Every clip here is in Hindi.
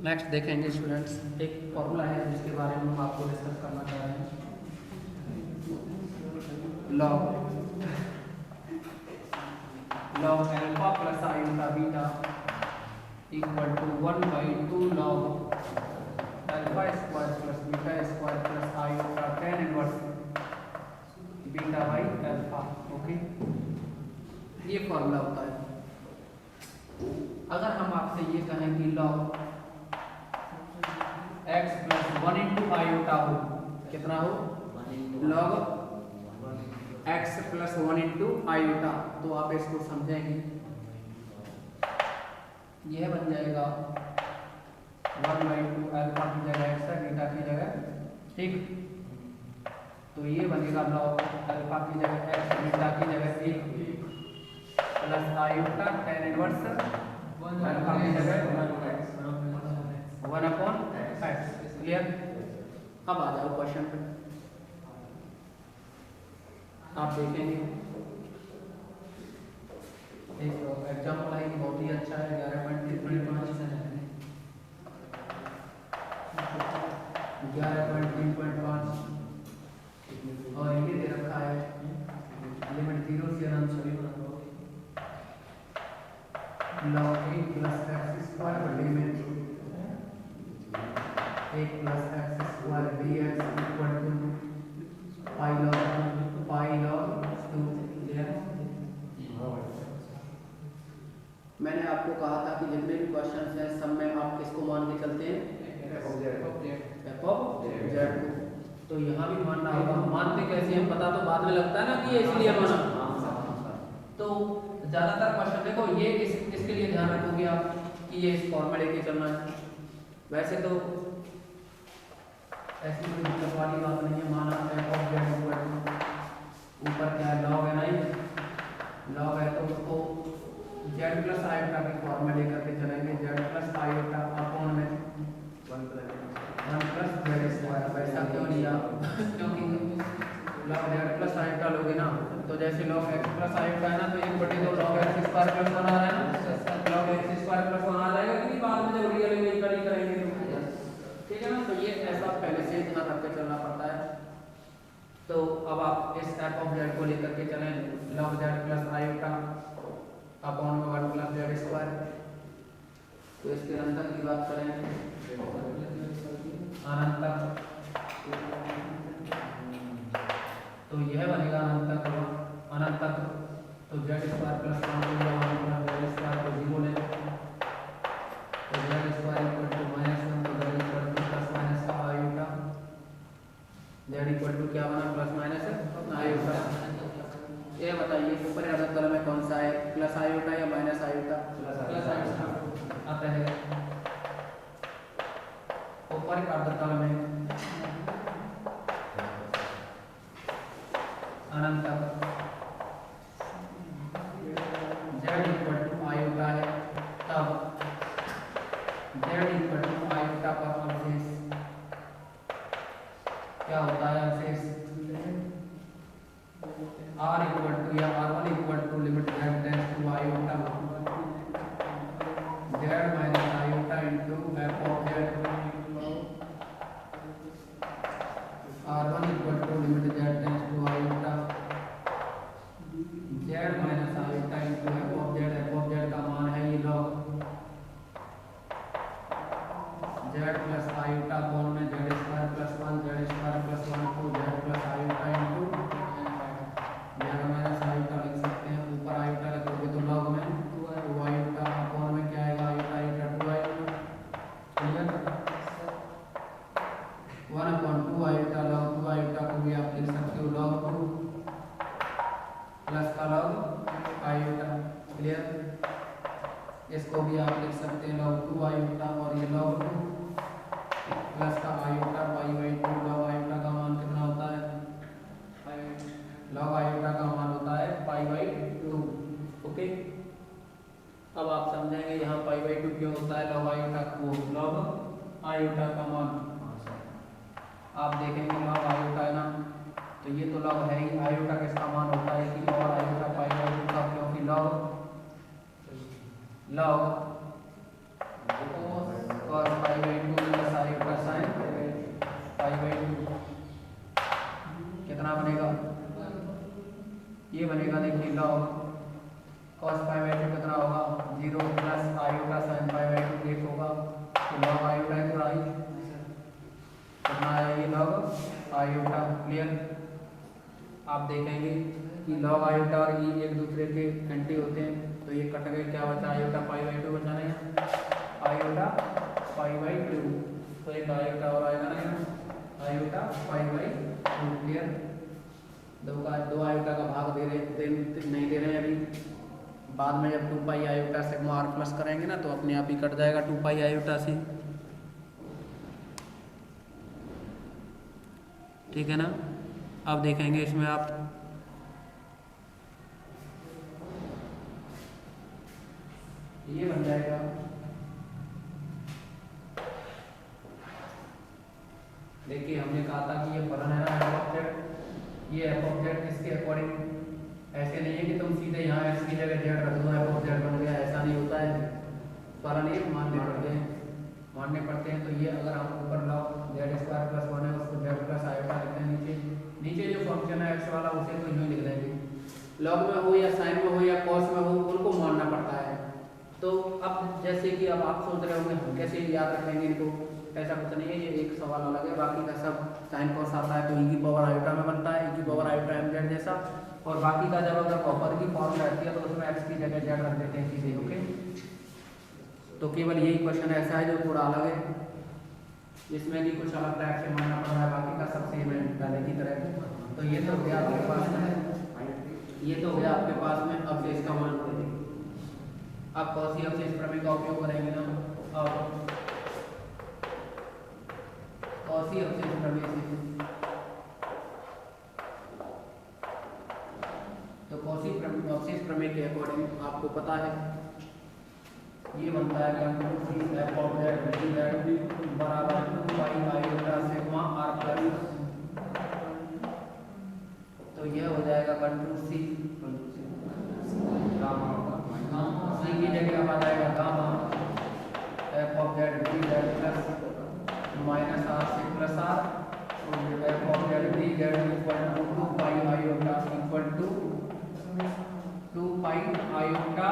नेक्स्ट देखेंगे स्टूडेंट्स, एक फॉर्मूला है जिसके बारे में हम आपको डिस्कस करना चाह रहे हैं। Log alpha plus iota beta equal to 1/2 log alpha square plus beta square plus iota tan inverse beta by alpha. Okay, ये फॉर्मूला होता है। अगर हम आपसे ये कहें कि log x plus 1 into iota हो, कितना हो? Log x plus 1 into iota, तो आप इसको समझेंगे, यह बन जाएगा 1/2 अल्फा की जगह x है, बीटा की जगह, ठीक। तो ये बनेगा लॉग अल्फा की जगह x, बीटा की जगह 1 plus iota tan inverse alpha की जगह 1/x। क्लियर? अब आ जाओ क्वेश्चन पे। आप देखेंगे एक एग्जाम्पल है कि बहुत ही अच्छा है, 11.3.5 और ये दे रखा है लिमिट 0 से अनंत सभी लॉग 1 प्लस एक्स स्क्वायर बटे में 1 plus x square dx equal to pi log 2। मैंने आपको कहा था कि जितने भी क्वेश्चंस हैं सब में आप किसको मान के चलते हैं? f of z को। तो यहाँ भी मानना होगा। मानते कैसे हैं पता तो बाद में लगता है ना कि ये इसलिए माना। तो ज्यादातर क्वेश्चन देखो ये इसके लिए ध्यान रखोगे आप कि ये इस फॉर्मूले के चलना है। वैसे तो ऐसी कोई दिक्कत वाली बात नहीं है। माना f of z equal to ऊपर क्या है, लॉग है ना, लॉग है तो उसको z प्लस आयोटा के फॉर्मूले करके चलेंगे। z प्लस आयोटा अपॉन में 1 प्लस z स्क्वायर। वैसा क्यों लिया? क्योंकि लॉग z प्लस आयोटा लोगे ना, तो जैसे लॉग x प्लस आयोटा है ना, तो 1/2 लॉग x स्क्वायर प्लस 1 आ रहा है ना, लॉग x स्क्वायर प्लस 1 आ जाएगा कि बाद में जब रियल इमेजिनरी करेंगे तो, ठीक है ना। तो ये ऐसा पहले से ध्यान रख के चलना पड़ता है। तो अब आप इस f ऑफ z को लेकर के चलें, log z plus iota upon 1 plus z square. तो इसके अनंत की बात करें, अनंत, तो यह बनेगा अनंत तो z square plus 1 z square को 0 ले, तो z स्क्वायर इक्वल टू -1, तो z equal to plus minus iota, z equal to क्या बना? Plus minus iota. ये बताइए ऊपर आधा तल में कौन सा है, प्लस आयोटा या माइनस आयोटा? प्लस आयोटा आता है। ऊपर आधा तल में अनंत z इक्वल टू आयोटा है, तब z इक्वल टू आयोटा पर अवशेष क्या होता है? अवशेष r इक्वल टू या r1 equal to limit z tends to iota z minus iota into f of z, r1 equal to limit z tends to iota z minus iota into f of z। f of z का मान है ये लॉग z प्लस आयोटा कौन में z square plus 1 z square plus 1 to z plus iota into z minus iota लिख सकते हैं। ऊपर आयोटा रखोगे तो लॉग में 2 आयोटा अपॉन में क्या आएगा? Iota iota 2 iota, clear? 1/2 iota log 2 iota को भी आप लिख सकते हो लॉग 2 प्लस का लॉग आयोटा, क्लियर? इसको भी आप लिख सकते हैं लॉग 2 आयोटा और ये लॉग 2 प्लस का आयोटा पाई/2। लॉग आयोटा का मान कितना होता है? लॉग आयोटा का मान होता है पाई/2। ओके, अब आप समझेंगे यहाँ पाई/2 क्यों होता है लॉग आयोटा का, वो लॉग आयोटा का मान आप देखेंगे लॉग आयोटा है ना, तो ये तो लॉग है ही। आयोटा किसका मान होता है कि और आयोटा पाई/2 का, क्योंकि लॉग cos पाई बनेगा, ये बनेगा देखिए लॉग cos पाई बाई 2 कितना होगा 0 plus iota sin pi by 2 1 होगा, तो लॉग आयोटा है तो राइट कितना है ये लॉग आयोटा। क्लियर। आप देखेंगे कि लॉग आयोटा और ई एक दूसरे के एंटी होते हैं, तो ये कट गए, क्या बचा आयोटा पाई बाई 2 बचा नहीं, आयोटा पाई बाई 2, तो एक आयोटा और आएगा ना आयोटा पाई बाई 2। क्लियर। दो आयोटा का भाग नहीं दे रहे हैं अभी, बाद में जब 2 pi iota sigma are plus करेंगे ना तो अपने आप ही कट जाएगा 2 पाई आयोटा से। ठीक है ना। अब देखेंगे इसमें आप ये बन जाएगा देखिए, हमने कहा था कि ये फलन है ना एफ ऑफ जेड, ये एफ ऑफ जेड इसके अकॉर्डिंग ऐसे नहीं है कि तुम सीधे यहाँ एक्स की जगह जेड रख दो एफ ऑफ जेड बन गया, ऐसा नहीं होता है। फलन ये मानने पड़ते हैं। तो ये अगर हम ऊपर लॉग जेड स्क्वायर प्लस 1 है उसको जेड प्लस आयोटा लिखते हैं, नीचे जो फंक्शन है एक्स वाला उसे तो यूँ लिख देंगे, लॉग में हो या साइन में हो या कॉस में हो उनको मानना पड़ता है। तो अब जैसे कि अब आप सोच रहे होंगे हम कैसे याद रखेंगे इनको, ऐसा कुछ नहीं है, ये एक सवाल अलग है, बाकी का सब साइन कॉस आता है तो ई की पावर आयोटा में बनता है, ई की पावर आयोटा एम जेड जैसा, और बाकी का जब अगर कॉपर की फॉर्म रहती है तो उसमें एक्स की जगह जेड रख देते हैं सीधे। ओके, तो केवल यही क्वेश्चन ऐसा है जो थोड़ा अलग है, जिसमें कि कुछ अलग टाइप से मानना पड़ रहा है, बाकी का सब सेम है पहले की तरह। तो ये तो गया आपके पास में, ये तो गया आपके पास में अवशेष का मान। आप कौन सी अवशेष प्रमेय का उपयोग करेंगे ना, अब कौसी अवशेष प्रमेय से, तो कौसी अवशेष प्रमेय के अकॉर्डिंग आपको पता है ये बनता है contour F of Z D Z बराबर 2 pi iota sigma are plus, तो यह हो जाएगा कंट्रोल सी गामा, सी की जगह आ जाएगा gamma F of Z D z plus minus r से plus r, f of Z D z equal to 2 pi iota equal to 2 pi iota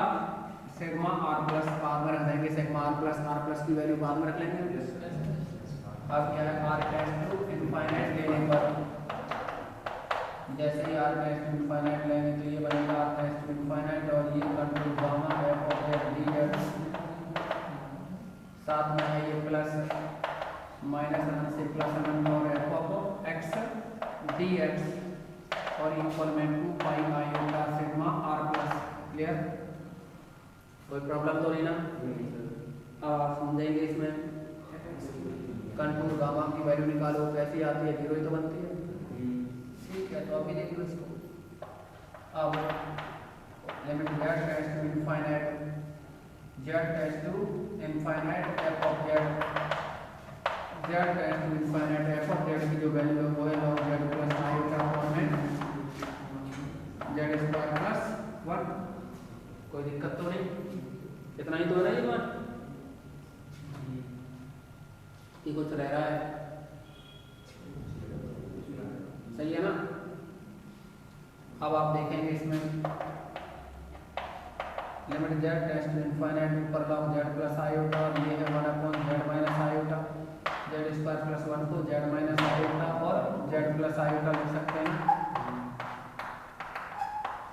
sigma are plus, बाद में रख देंगे सिग्मा आर प्लस की वैल्यू बाद में रख लेंगे। अब क्या है आर टेंड्स टू इनफाइनाइट लेने पर, जैसे ही आर टेंड्स टू इनफाइनाइट लेंगे तो ये बनेगा आर टेंड्स टू इनफाइनाइट, और ये control gamma F of Z D Z, साथ में है ये प्लस माइनस अनंत से प्लस अनंत और F of X D X और इक्वल में 2 pi iota sigma are plus. Clear. कोई प्रॉब्लम तो नहीं ना। अब आप समझेंगे इसमें कंटूर गामा की वैल्यू निकालो, कैसी आती है, 0 ही तो बनती है। ठीक है, तो अभी देख लो इसको। अब limit Z tends to infinite, Z tends to infinite F of Z, Z tends to infinite F of Z की जो वैल्यू है वो है log Z plus iota form में जेड स्क्वायर प्लस 1। कोई दिक्कत तो नहीं, इतना ही तो है ना ये मान, ये कुछ रह रहा है, सही है ना। अब आप देखेंगे इसमें limit Z tends to infinite ऊपर लॉग जेड प्लस आयोटा, और ये है 1 Z minus iota, Z square plus 1 को जेड माइनस आयोटा और जेड प्लस आयोटा लिख सकते हैं।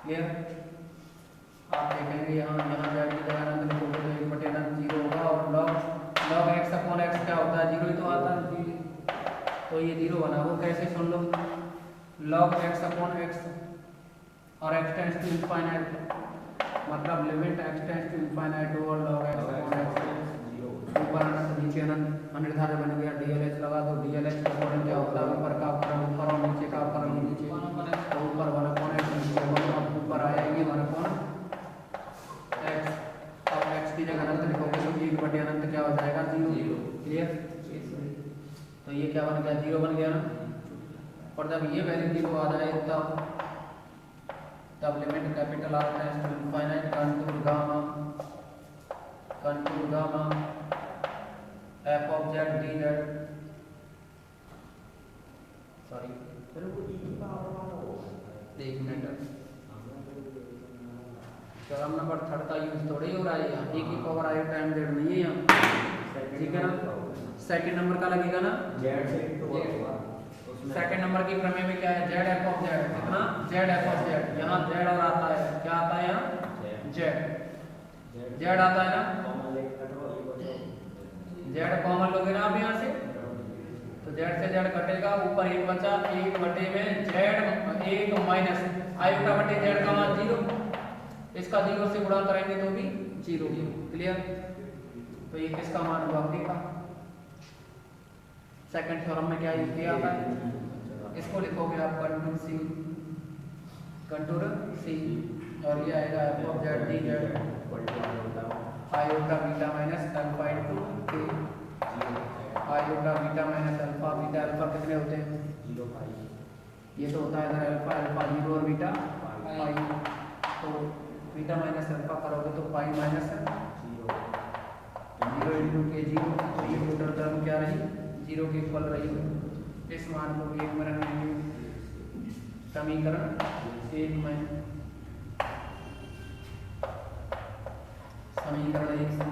क्लियर। आप देखेंगे यहाँ जेड की जगह अनंत लिखोगे तो 1/अनंत 0 होगा, और लॉग एक्स अपॉन एक्स क्या होता है, 0 ही तो आता है, तो ये 0 बना। वो कैसे सुन लो, लॉग एक्स अपॉन एक्स और एक्स टेंड्स टू इनफाइनाइट, मतलब limit X tends to infinite और लॉग एक्स अपॉन एक्स, ऊपर अनंत नीचे अनंत, अनिर्धारक बन गया। डीएलएच लगा दो, डीएलएच का फॉर्म क्या होता है, ऊपर का फॉर्म ऊपर और नीचे का फॉर्म नीचे, तो ऊपर 1/x नीचे 1 ऊपर आया ये 1/x, अब x की जगह अनंत लिखोगे तो 1/अनंत क्या हो जाएगा, 0। क्लियर। तो ये क्या बन गया, 0 बन गया ना। और जब ये वैल्यू 0 आ जाए तब limit capital R tends to infinite contour gamma F of Z D Z, sorry एक मिनट, कॉलम नंबर थर्ड का यूज थोड़ी हो रहा है यहाँ, एक ही पावर आई टाइम जेड नहीं है यहाँ, ठीक है ना। सेकंड नंबर का लगेगा ना सेकंड नंबर की प्रमेय में क्या है, जेड एफ ऑफ जेड, कितना जेड एफ ऑफ जेड, यहाँ जेड और आता है, क्या आता है यहाँ जेड, जेड आता है ना, जेड कॉमन लोगे ना आप यहाँ से, तो जेड से जेड कटेगा, ऊपर एक बचा, एक बटे में जेड, एक माइनस आयोटा बटे जेड का मान 0, इसका 0 से गुणा करेंगे तो भी 0, क्लियर। तो ये किसका मान हुआ देखा, सेकंड थ्योरम में क्या यूज किया आता है, इसको लिखोगे आप कंटूर सी, और ये आएगा f of Z D z iota beta minus alpha into k, iota beta minus alpha, beta alpha कितने होते हैं 0 पाई, ये तो होता है इधर अल्फा, अल्फा 0 और बीटा पाई, तो बीटा माइनस अल्फा करोगे तो पाई माइनस 0 इंटू के 0, तो ये टोटल टर्म क्या रही 0 के इक्वल रही। इस मान को एक में रखेंगे, समीकरण 1 में, समीकरण 1 से,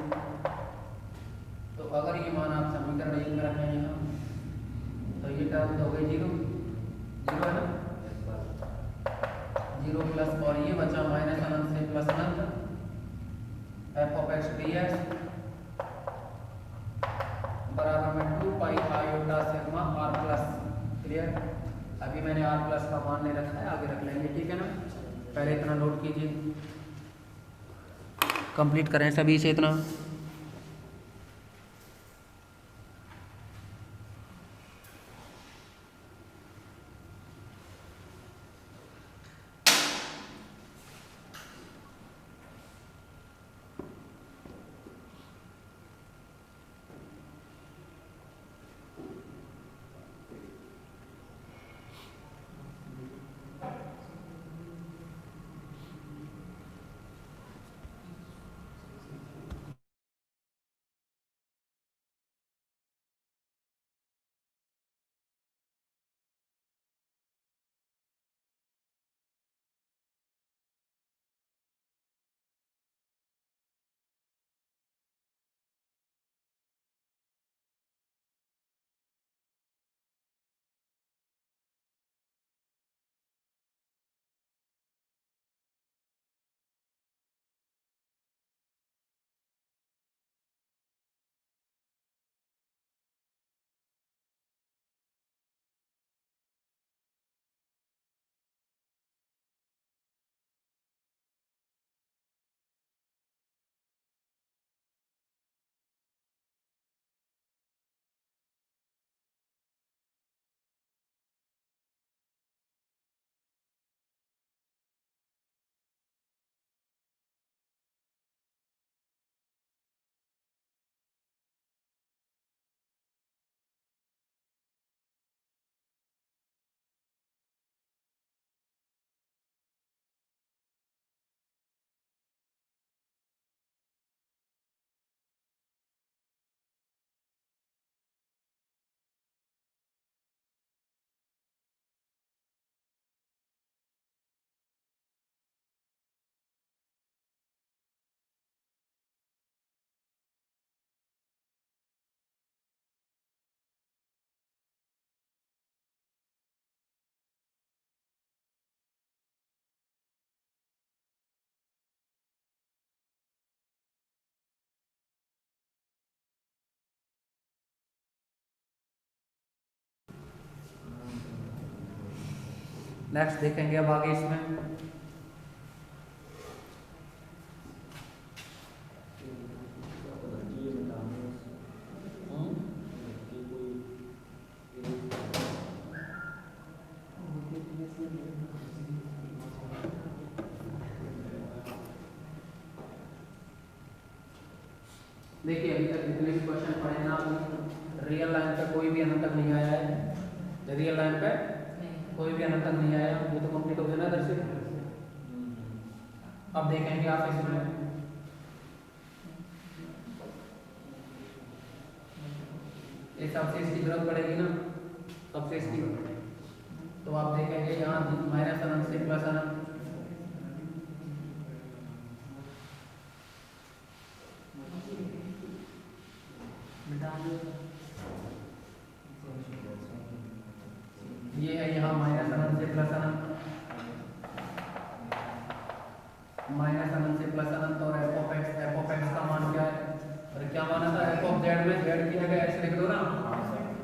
तो अगर ये मान आप समीकरण 1 में रखें यहाँ, तो ये टर्म तो हो गई 0 है ना, 0 प्लस, और ये बचा माइनस अनंत से प्लस अनंत, F of X D X बराबर में 2 pi iota sigma are plus, clear. अभी मैंने आर प्लस का मान नहीं रखा है, आगे रख लेंगे, ठीक है ना। पहले इतना नोट कीजिए, कंप्लीट करें सभी से इतना। नेक्स्ट देखेंगे अब आगे इसमें, देखिए अभी तक जितने भी क्वेश्चन पढ़े ना, रियल लाइन पे कोई भी अनंत तक नहीं आया है, रियल लाइन पे कोई भी अनंत तक नहीं आया, ये तो कंप्लीट हो गया ना इधर से। अब देखेंगे आप इसमें इस सबसेस की जरूरत पड़ेगी ना, सबसेस की, तो तो आप देखेंगे यहाँ माइनस अनंत से प्लस अनंत, ये है यहाँ माइनस अनंत से प्लस अनंत, माइनस अनंत से प्लस अनंत। और एफ ऑफ एक्स का मान क्या है, और क्या माना था, एफ ऑफ जेड में जेड की जगह एक्स लिख दो ना,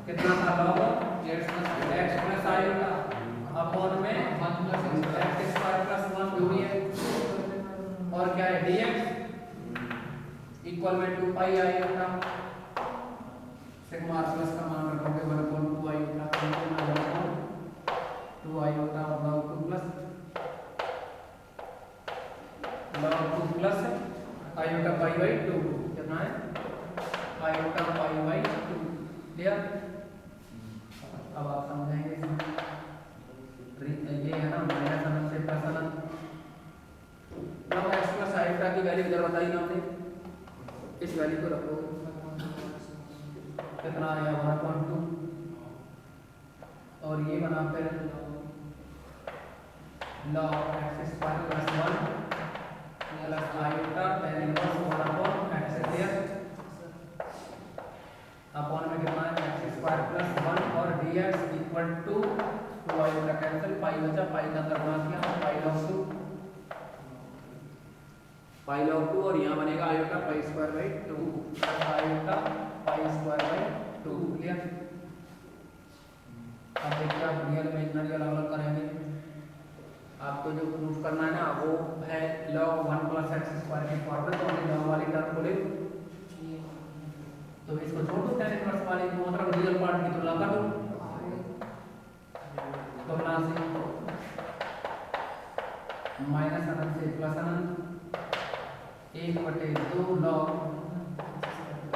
कितना था log Z plus x plus i होता अपॉन में 1 प्लस एक्स स्क्वायर प्लस 1 जो भी है, और क्या है dx इक्वल में 2 पाई आई होता, सिग्मा प्लस का मान रखोगे 1/2 आई होता, 2 आई होता और log 2 plus iota pi by 2 कितना है, आयोटा पाई बाई 2। क्लियर, अब आप समझेंगे ये है ना माइनस अनंत से प्लस अनंत। लॉग एक्स प्लस आयोटा की वैल्यू इधर बताई हमने, इस वैल्यू को रखो, कितना आया 1/2, और ये बना फिर log x square plus 1 plus iota tan inverse 1/x clear, upon में कितना है x स्क्वायर प्लस 1 और dx equal to 2 iota cancel, pi बचा, पाई का अंदर गुणा किया पाई log 2 और यहाँ बनेगा iota pi square by 2 iota pi square by 2। Clear, अब देखिए आप रियल इमेजिनरी अलग अलग करेंगे, आपको जो प्रूफ करना है ना वो है log 1 प्लस एक्स स्क्वायर की फॉर्म में, तो हमने log वाली टर्म को ले, तो इसको छोड़ दो tan इनवर्स वाली को, मतलब रियल पार्ट की तुलना कर दो, तुलना से माइनस अनंत से प्लस अनंत 1/2 log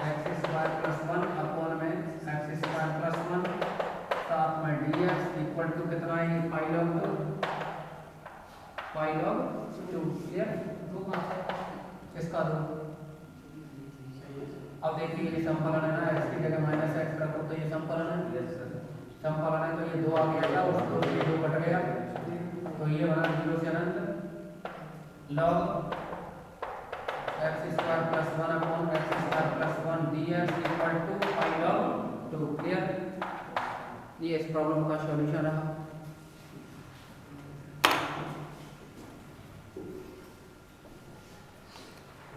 X square plus 1 upon में एक्स स्क्वायर प्लस 1 साथ में dx इक्वल टू कितना है पाई log 2। क्लियर, इसका दो, अब देखिए ये समफलन है ना, x की जगह माइनस एक्स रखो तो ये समफलन है, समफलन है तो ये 2 आ गया था, उसको ये 2 कट गया, तो ये बना 0 से अनंत log X square plus 1 upon X square plus 1 dx equal to pi log 2। Clear, ये इस प्रॉब्लम का सॉल्यूशन रहा।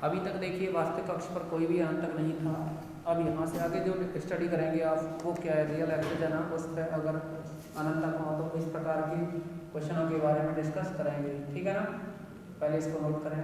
अभी तक देखिए वास्तविक अक्ष पर कोई भी यहाँ तक नहीं था, अब यहाँ से आगे जो स्टडी करेंगे आप वो क्या है, रियल एक्सिस है ना, उस पर अगर अनंत तक हो तो इस प्रकार की क्वेश्चनों के बारे में डिस्कस करेंगे, ठीक है ना, पहले इसको नोट करें।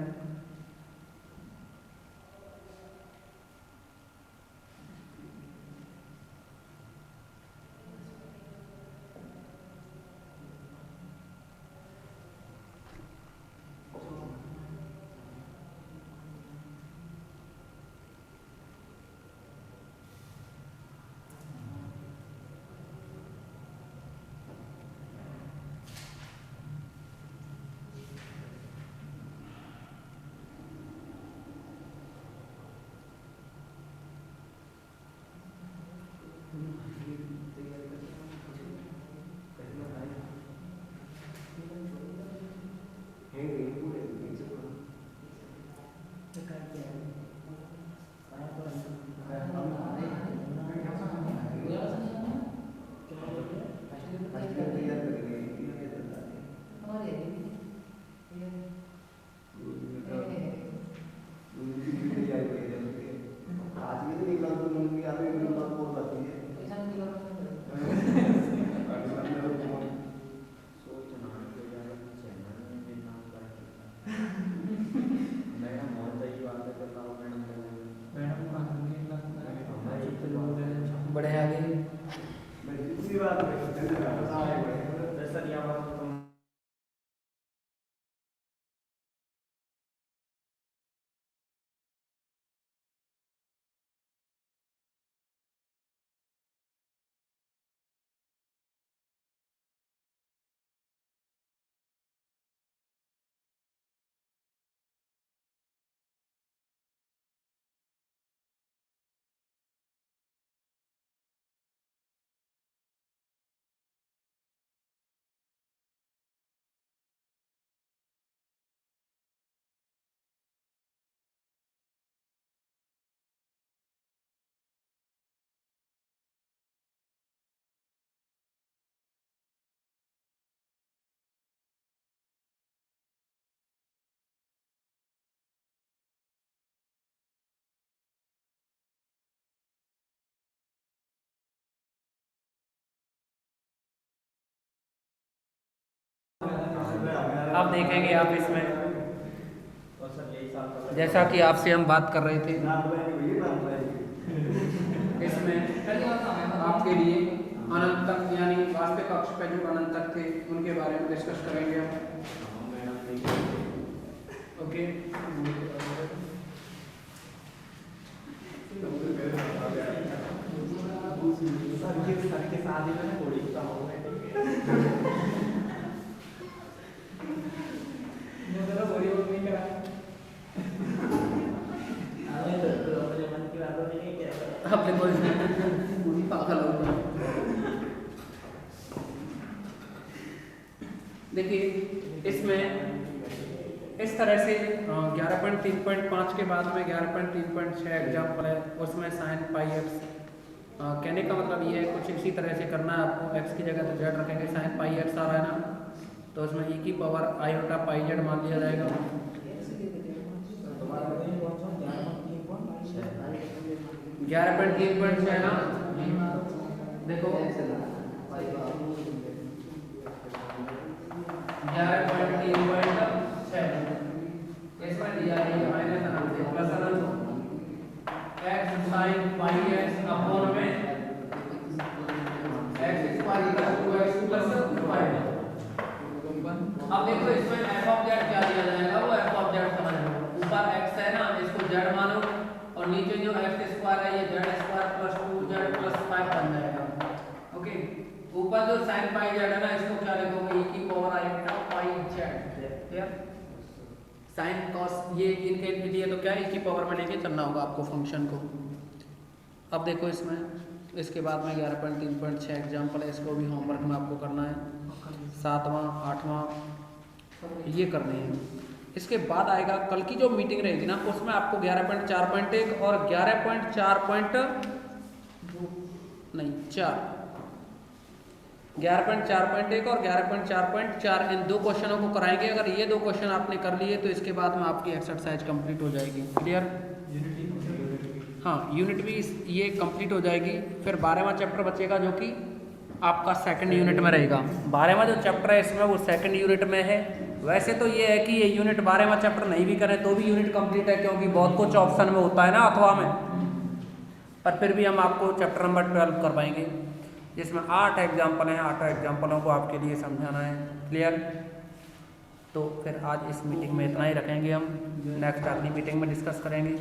बड़े आगे अब देखेंगे आप इसमें, जैसा कि आपसे हम बात कर रहे थे, इसमें आपके लिए अनंत तक यानी वास्तविक अक्ष पे जो अनंत तक थे उनके बारे में डिस्कस करेंगे हम। ओके, आपने कोई पागल होगा। देखिए इसमें इस तरह से 11.3.5 के बाद में 11.3.6 एग्जाम्पल है, उसमें साइन पाई एक्स, कहने का मतलब ये है कुछ इसी तरह से करना है आपको। एक्स की जगह तो जेड रखेंगे, साइन पाई एक्स आ रहा है ना, तो उसमें e की पावर आयोटा पाई जेड मान लिया जाएगा। 11.3.6 ना, देखो 11.3.6 इसमें दिया है माइनस अनंत से प्लस अनंत x sine pi x upon में x square equal to x plus pi. अब देखो इसमें f ऑफ z क्या दिया जाएगा, वो f ऑफ z समझ लो। ऊपर x है ना, इसको z मानो, और नीचे जो x स्क्वायर है ये z square plus 2z plus 5 बन जाएगा। ओके, ऊपर जो sin पाई z है ना, इसको क्या लिखोगे, e की पावर आयोटा पाई z। क्लियर, sin cos ये इनफिनिटी है तो क्या e की पावर में लेके चलना होगा आपको फंक्शन को। अब देखो इसमें इसके बाद में 11.3.6 एग्जाम्पल है, इसको भी होमवर्क में आपको करना है, 7वां 8वां ये करने हैं। इसके बाद आएगा कल की जो मीटिंग रहेगी ना, उसमें आपको 11.4.1 और 11.4.1 और 11.4.4 इन दो क्वेश्चनों को कराएंगे। अगर ये दो क्वेश्चन आपने कर लिए तो इसके बाद में आपकी एक्सरसाइज कंप्लीट हो जाएगी। क्लियर, हाँ यूनिट भी ये कंप्लीट हो जाएगी। फिर 12वां चैप्टर बचेगा जो कि आपका सेकंड यूनिट में रहेगा। 12वां जो चैप्टर है इसमें वो सेकंड यूनिट में है। वैसे तो ये है कि ये यूनिट 12वां चैप्टर नहीं भी करें तो भी यूनिट कंप्लीट है, क्योंकि बहुत कुछ ऑप्शन में होता है ना अथवा में, पर फिर भी हम आपको चैप्टर नंबर 12 करवाएंगे जिसमें 8 एग्जाम्पल हैं। 8 एग्जाम्पलों को आपके लिए समझाना है। क्लियर, तो फिर आज इस मीटिंग में इतना ही रखेंगे, हम नेक्स्ट अगली मीटिंग में डिस्कस करेंगे।